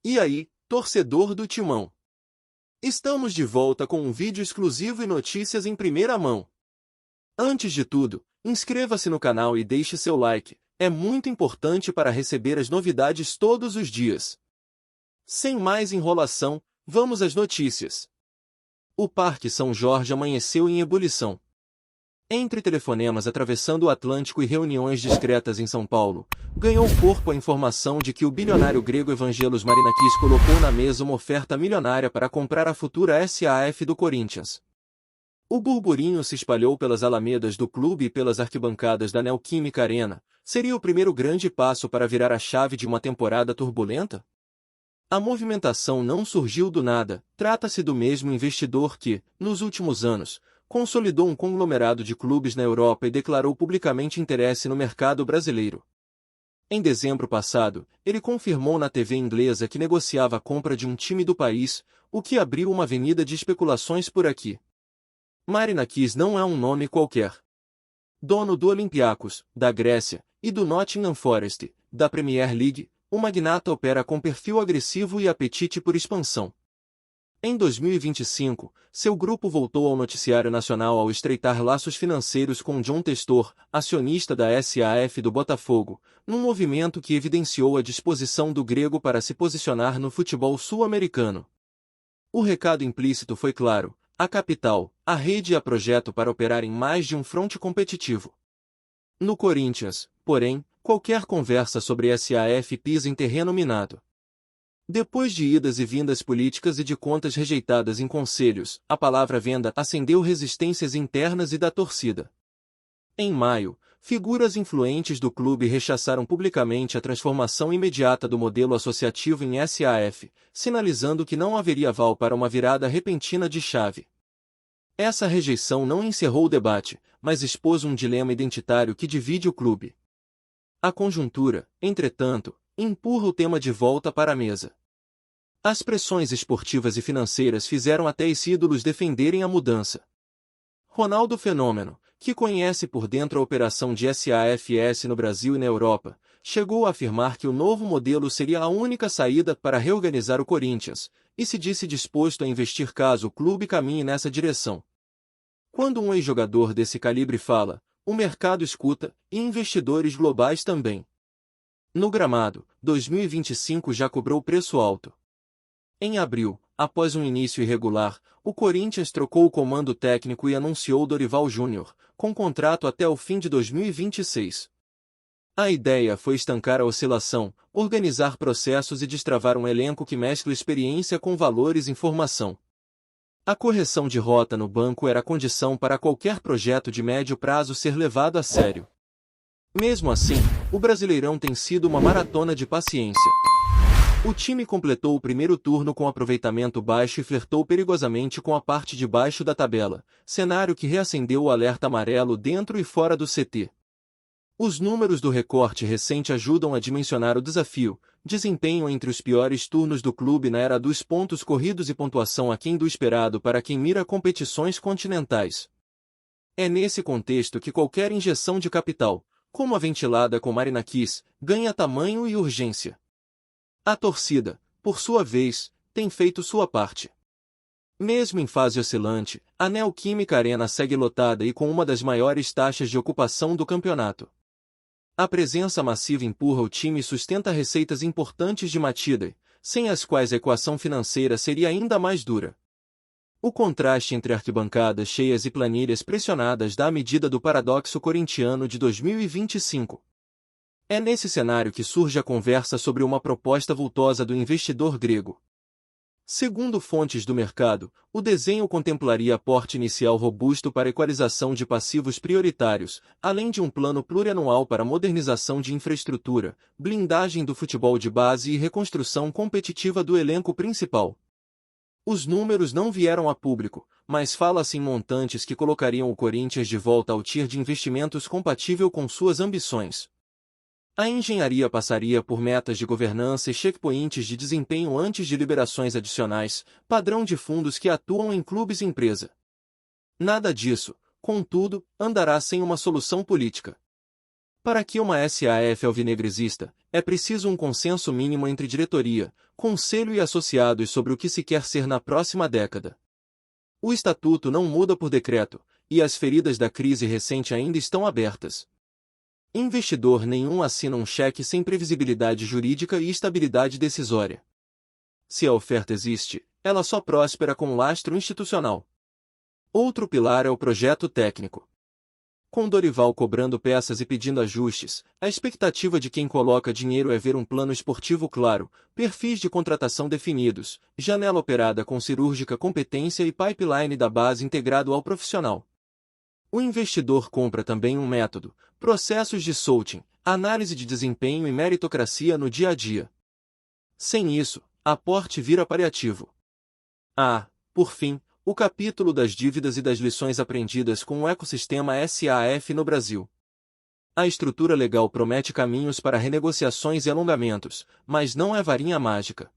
E aí, torcedor do Timão? Estamos de volta com um vídeo exclusivo e notícias em primeira mão. Antes de tudo, inscreva-se no canal e deixe seu like, é muito importante para receber as novidades todos os dias. Sem mais enrolação, vamos às notícias. O Parque São Jorge amanheceu em ebulição. Entre telefonemas atravessando o Atlântico e reuniões discretas em São Paulo, ganhou corpo a informação de que o bilionário grego Evangelos Marinakis colocou na mesa uma oferta milionária para comprar a futura SAF do Corinthians. O burburinho se espalhou pelas alamedas do clube e pelas arquibancadas da Neoquímica Arena. Seria o primeiro grande passo para virar a chave de uma temporada turbulenta? A movimentação não surgiu do nada, trata-se do mesmo investidor que, nos últimos anos, consolidou um conglomerado de clubes na Europa e declarou publicamente interesse no mercado brasileiro. Em dezembro passado, ele confirmou na TV inglesa que negociava a compra de um time do país, o que abriu uma avenida de especulações por aqui. Marinakis não é um nome qualquer. Dono do Olympiacos, da Grécia, e do Nottingham Forest, da Premier League, o magnata opera com perfil agressivo e apetite por expansão. Em 2025, seu grupo voltou ao noticiário nacional ao estreitar laços financeiros com John Testor, acionista da SAF do Botafogo, num movimento que evidenciou a disposição do grego para se posicionar no futebol sul-americano. O recado implícito foi claro: a capital, a rede e a projeto para operar em mais de um fronte competitivo. No Corinthians, porém, qualquer conversa sobre SAF pisa em terreno minado. Depois de idas e vindas políticas e de contas rejeitadas em conselhos, a palavra venda acendeu resistências internas e da torcida. Em maio, figuras influentes do clube rechaçaram publicamente a transformação imediata do modelo associativo em SAF, sinalizando que não haveria aval para uma virada repentina de chave. Essa rejeição não encerrou o debate, mas expôs um dilema identitário que divide o clube. A conjuntura, entretanto, empurra o tema de volta para a mesa. As pressões esportivas e financeiras fizeram até os ídolos defenderem a mudança. Ronaldo Fenômeno, que conhece por dentro a operação de SAFS no Brasil e na Europa, chegou a afirmar que o novo modelo seria a única saída para reorganizar o Corinthians, e se disse disposto a investir caso o clube caminhe nessa direção. Quando um ex-jogador desse calibre fala, o mercado escuta, e investidores globais também. No gramado, 2025 já cobrou preço alto. Em abril, após um início irregular, o Corinthians trocou o comando técnico e anunciou Dorival Júnior, com contrato até o fim de 2026. A ideia foi estancar a oscilação, organizar processos e destravar um elenco que mescla experiência com valores e formação. A correção de rota no banco era condição para qualquer projeto de médio prazo ser levado a sério. Mesmo assim, o Brasileirão tem sido uma maratona de paciência. O time completou o primeiro turno com aproveitamento baixo e flertou perigosamente com a parte de baixo da tabela, cenário que reacendeu o alerta amarelo dentro e fora do CT. Os números do recorte recente ajudam a dimensionar o desafio: desempenho entre os piores turnos do clube na era dos pontos corridos e pontuação aquém do esperado para quem mira competições continentais. É nesse contexto que qualquer injeção de capital, como a ventilada com Marinakis, ganha tamanho e urgência. A torcida, por sua vez, tem feito sua parte. Mesmo em fase oscilante, a Neoquímica Arena segue lotada e com uma das maiores taxas de ocupação do campeonato. A presença massiva empurra o time e sustenta receitas importantes de Matida, sem as quais a equação financeira seria ainda mais dura. O contraste entre arquibancadas cheias e planilhas pressionadas dá a medida do paradoxo corintiano de 2025. É nesse cenário que surge a conversa sobre uma proposta vultosa do investidor grego. Segundo fontes do mercado, o desenho contemplaria aporte inicial robusto para equalização de passivos prioritários, além de um plano plurianual para modernização de infraestrutura, blindagem do futebol de base e reconstrução competitiva do elenco principal. Os números não vieram a público, mas fala-se em montantes que colocariam o Corinthians de volta ao tier de investimentos compatível com suas ambições. A engenharia passaria por metas de governança e checkpoints de desempenho antes de liberações adicionais, padrão de fundos que atuam em clubes e empresa. Nada disso, contudo, andará sem uma solução política. Para que uma SAF alvinegresista, é preciso um consenso mínimo entre diretoria, conselho e associados sobre o que se quer ser na próxima década. O estatuto não muda por decreto, e as feridas da crise recente ainda estão abertas. Investidor nenhum assina um cheque sem previsibilidade jurídica e estabilidade decisória. Se a oferta existe, ela só próspera com lastro institucional. Outro pilar é o projeto técnico. Com Dorival cobrando peças e pedindo ajustes, a expectativa de quem coloca dinheiro é ver um plano esportivo claro, perfis de contratação definidos, janela operada com cirúrgica competência e pipeline da base integrado ao profissional. O investidor compra também um método, processos de scouting, análise de desempenho e meritocracia no dia a dia. Sem isso, aporte vira paliativo. Por fim, o capítulo das dívidas e das lições aprendidas com o ecossistema SAF no Brasil. A estrutura legal promete caminhos para renegociações e alongamentos, mas não é varinha mágica.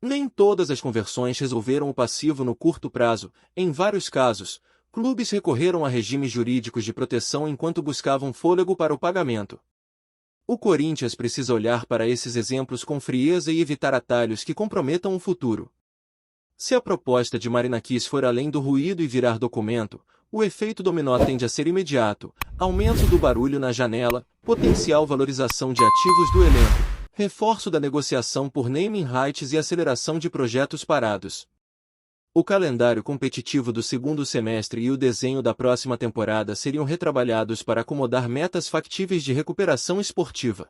Nem todas as conversões resolveram o passivo no curto prazo. Em vários casos, clubes recorreram a regimes jurídicos de proteção enquanto buscavam fôlego para o pagamento. O Corinthians precisa olhar para esses exemplos com frieza e evitar atalhos que comprometam o futuro. Se a proposta de Marinakis for além do ruído e virar documento, o efeito dominó tende a ser imediato: aumento do barulho na janela, potencial valorização de ativos do elenco, reforço da negociação por naming rights e aceleração de projetos parados. O calendário competitivo do segundo semestre e o desenho da próxima temporada seriam retrabalhados para acomodar metas factíveis de recuperação esportiva.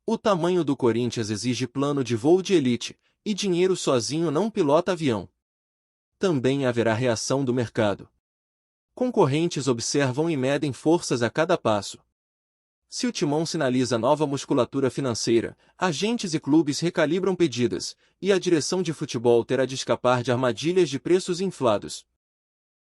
O tamanho do Corinthians exige plano de voo de elite, e dinheiro sozinho não pilota avião. Também haverá reação do mercado. Concorrentes observam e medem forças a cada passo. Se o timão sinaliza nova musculatura financeira, agentes e clubes recalibram pedidas, e a direção de futebol terá de escapar de armadilhas de preços inflados.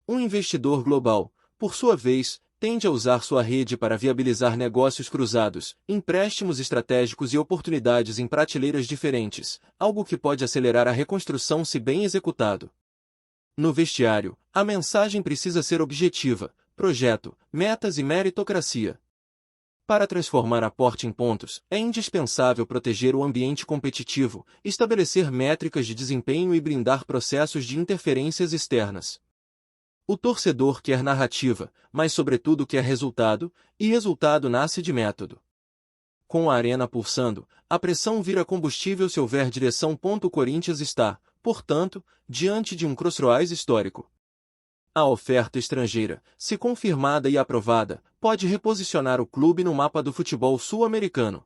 Um investidor global, por sua vez, tende a usar sua rede para viabilizar negócios cruzados, empréstimos estratégicos e oportunidades em prateleiras diferentes, algo que pode acelerar a reconstrução se bem executado. No vestiário, a mensagem precisa ser objetiva: projeto, metas e meritocracia. Para transformar aporte em pontos, é indispensável proteger o ambiente competitivo, estabelecer métricas de desempenho e blindar processos de interferências externas. O torcedor quer narrativa, mas sobretudo quer resultado, e resultado nasce de método. Com a arena pulsando, a pressão vira combustível se houver direção. O Corinthians está, portanto, diante de um crossroads histórico. A oferta estrangeira, se confirmada e aprovada, pode reposicionar o clube no mapa do futebol sul-americano.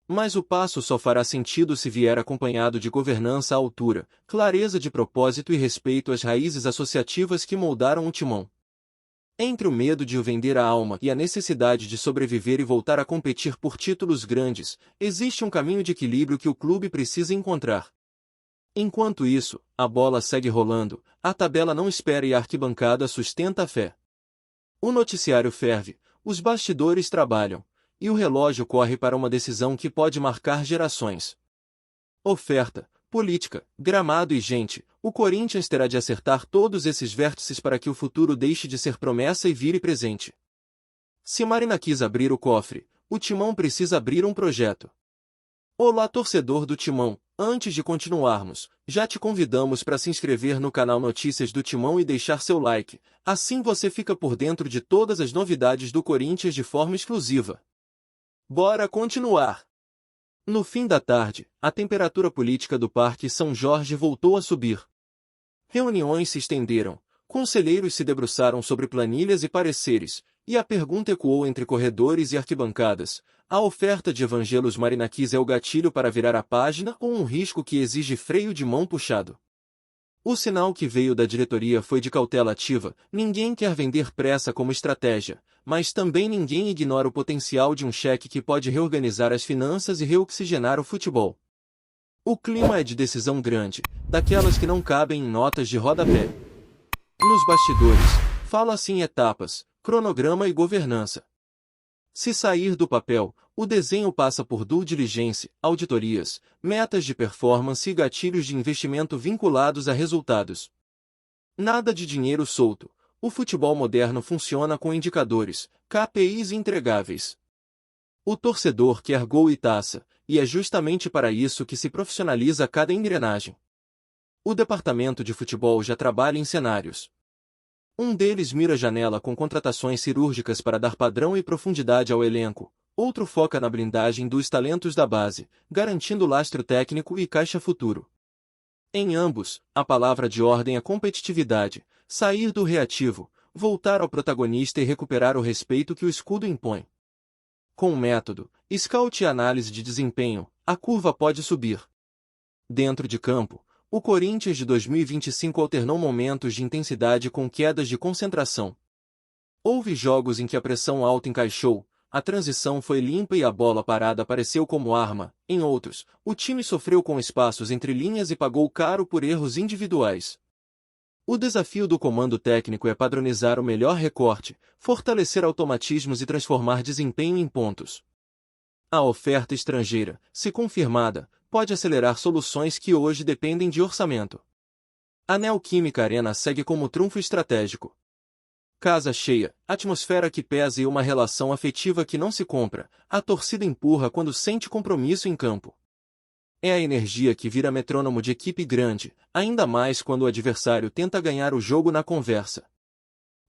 Mas o passo só fará sentido se vier acompanhado de governança à altura, clareza de propósito e respeito às raízes associativas que moldaram o timão. Entre o medo de o vender a alma e a necessidade de sobreviver e voltar a competir por títulos grandes, existe um caminho de equilíbrio que o clube precisa encontrar. Enquanto isso, a bola segue rolando, a tabela não espera e a arquibancada sustenta a fé. O noticiário ferve, os bastidores trabalham, e o relógio corre para uma decisão que pode marcar gerações. Oferta, política, gramado e gente, o Corinthians terá de acertar todos esses vértices para que o futuro deixe de ser promessa e vire presente. Se Marinakis abrir o cofre, o Timão precisa abrir um projeto. Olá, torcedor do Timão, antes de continuarmos, já te convidamos para se inscrever no canal Notícias do Timão e deixar seu like, assim você fica por dentro de todas as novidades do Corinthians de forma exclusiva. Bora continuar! No fim da tarde, a temperatura política do Parque São Jorge voltou a subir. Reuniões se estenderam, conselheiros se debruçaram sobre planilhas e pareceres, e a pergunta ecoou entre corredores e arquibancadas: a oferta de Evangelos Marinakis é o gatilho para virar a página ou um risco que exige freio de mão puxado? O sinal que veio da diretoria foi de cautela ativa: ninguém quer vender pressa como estratégia, mas também ninguém ignora o potencial de um cheque que pode reorganizar as finanças e reoxigenar o futebol. O clima é de decisão grande, daquelas que não cabem em notas de rodapé. Nos bastidores, fala-se em etapas, cronograma e governança. Se sair do papel, o desenho passa por due diligence, auditorias, metas de performance e gatilhos de investimento vinculados a resultados. Nada de dinheiro solto. O futebol moderno funciona com indicadores, KPIs entregáveis. O torcedor quer gol e taça, e é justamente para isso que se profissionaliza cada engrenagem. O departamento de futebol já trabalha em cenários. Um deles mira a janela com contratações cirúrgicas para dar padrão e profundidade ao elenco, outro foca na blindagem dos talentos da base, garantindo lastro técnico e caixa futuro. Em ambos, a palavra de ordem é competitividade, sair do reativo, voltar ao protagonista e recuperar o respeito que o escudo impõe. Com o método, scout e análise de desempenho, a curva pode subir. Dentro de campo, o Corinthians de 2025 alternou momentos de intensidade com quedas de concentração. Houve jogos em que a pressão alta encaixou, a transição foi limpa e a bola parada apareceu como arma. Em outros, o time sofreu com espaços entre linhas e pagou caro por erros individuais. O desafio do comando técnico é padronizar o melhor recorte, fortalecer automatismos e transformar desempenho em pontos. A oferta estrangeira, se confirmada, pode acelerar soluções que hoje dependem de orçamento. A Neoquímica Arena segue como trunfo estratégico. Casa cheia, atmosfera que pesa e uma relação afetiva que não se compra, a torcida empurra quando sente compromisso em campo. É a energia que vira metrônomo de equipe grande, ainda mais quando o adversário tenta ganhar o jogo na conversa.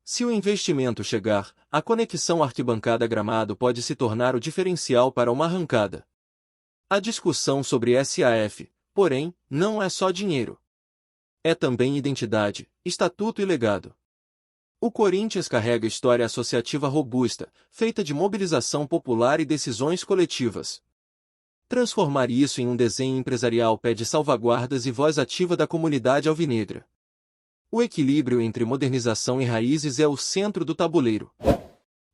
Se o investimento chegar, a conexão arquibancada-gramado pode se tornar o diferencial para uma arrancada. A discussão sobre SAF, porém, não é só dinheiro. É também identidade, estatuto e legado. O Corinthians carrega história associativa robusta, feita de mobilização popular e decisões coletivas. Transformar isso em um desenho empresarial pede salvaguardas e voz ativa da comunidade alvinegra. O equilíbrio entre modernização e raízes é o centro do tabuleiro.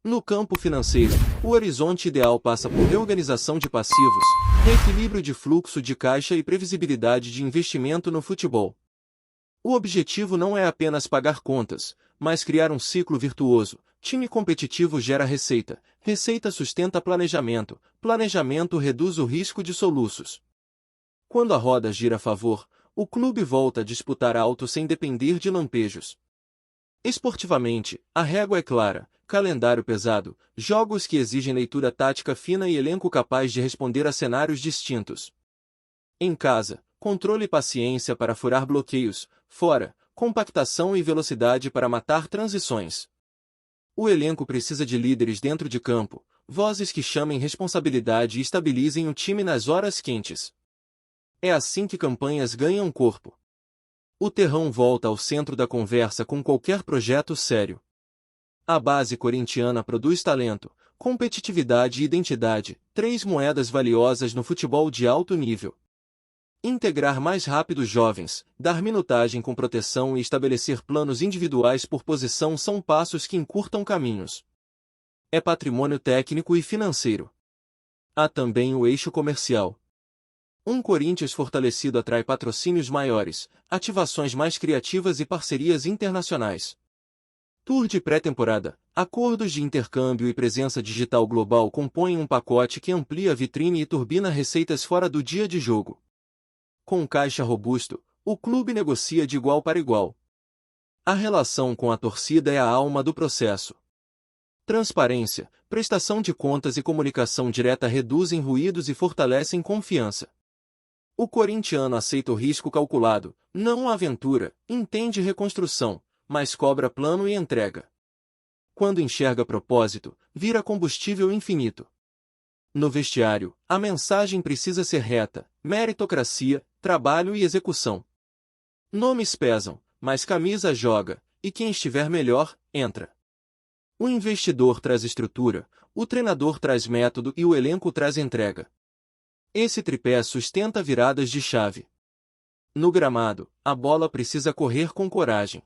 No campo financeiro, o horizonte ideal passa por reorganização de passivos, reequilíbrio de fluxo de caixa e previsibilidade de investimento no futebol. O objetivo não é apenas pagar contas, mas criar um ciclo virtuoso. Time competitivo gera receita, receita sustenta planejamento, planejamento reduz o risco de soluços. Quando a roda gira a favor, o clube volta a disputar alto sem depender de lampejos. Esportivamente, a régua é clara, calendário pesado, jogos que exigem leitura tática fina e elenco capaz de responder a cenários distintos. Em casa, controle e paciência para furar bloqueios, fora, compactação e velocidade para matar transições. O elenco precisa de líderes dentro de campo, vozes que chamem responsabilidade e estabilizem o time nas horas quentes. É assim que campanhas ganham corpo. O terrão volta ao centro da conversa com qualquer projeto sério. A base corintiana produz talento, competitividade e identidade, três moedas valiosas no futebol de alto nível. Integrar mais rápido os jovens, dar minutagem com proteção e estabelecer planos individuais por posição são passos que encurtam caminhos. É patrimônio técnico e financeiro. Há também o eixo comercial. Um Corinthians fortalecido atrai patrocínios maiores, ativações mais criativas e parcerias internacionais. Tour de pré-temporada, acordos de intercâmbio e presença digital global compõem um pacote que amplia a vitrine e turbina receitas fora do dia de jogo. Com caixa robusto, o clube negocia de igual para igual. A relação com a torcida é a alma do processo. Transparência, prestação de contas e comunicação direta reduzem ruídos e fortalecem confiança. O corintiano aceita o risco calculado, não a aventura, entende reconstrução, mas cobra plano e entrega. Quando enxerga propósito, vira combustível infinito. No vestiário, a mensagem precisa ser reta, meritocracia, trabalho e execução. Nomes pesam, mas camisa joga, e quem estiver melhor, entra. O investidor traz estrutura, o treinador traz método e o elenco traz entrega. Esse tripé sustenta viradas de chave. No gramado, a bola precisa correr com coragem.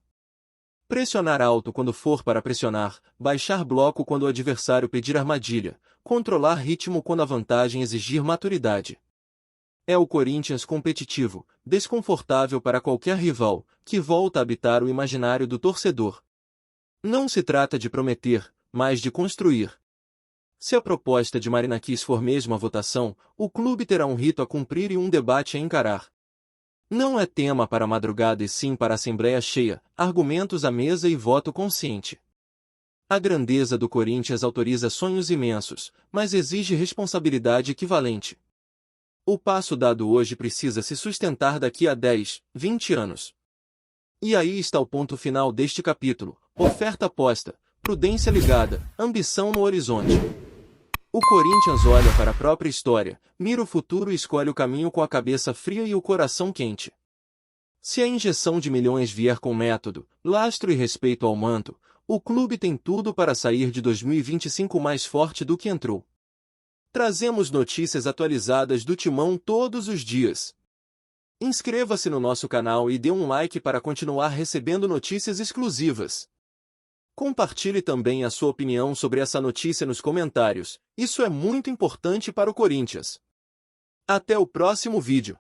Pressionar alto quando for para pressionar, baixar bloco quando o adversário pedir armadilha, controlar ritmo quando a vantagem exigir maturidade. É o Corinthians competitivo, desconfortável para qualquer rival, que volta a habitar o imaginário do torcedor. Não se trata de prometer, mas de construir. Se a proposta de Marinakis for mesmo a votação, o clube terá um rito a cumprir e um debate a encarar. Não é tema para a madrugada e sim para a assembleia cheia, argumentos à mesa e voto consciente. A grandeza do Corinthians autoriza sonhos imensos, mas exige responsabilidade equivalente. O passo dado hoje precisa se sustentar daqui a 10, 20 anos. E aí está o ponto final deste capítulo: oferta posta, prudência ligada, ambição no horizonte. O Corinthians olha para a própria história, mira o futuro e escolhe o caminho com a cabeça fria e o coração quente. Se a injeção de milhões vier com método, lastro e respeito ao manto, o clube tem tudo para sair de 2025 mais forte do que entrou. Trazemos notícias atualizadas do Timão todos os dias. Inscreva-se no nosso canal e dê um like para continuar recebendo notícias exclusivas. Compartilhe também a sua opinião sobre essa notícia nos comentários, isso é muito importante para o Corinthians. Até o próximo vídeo.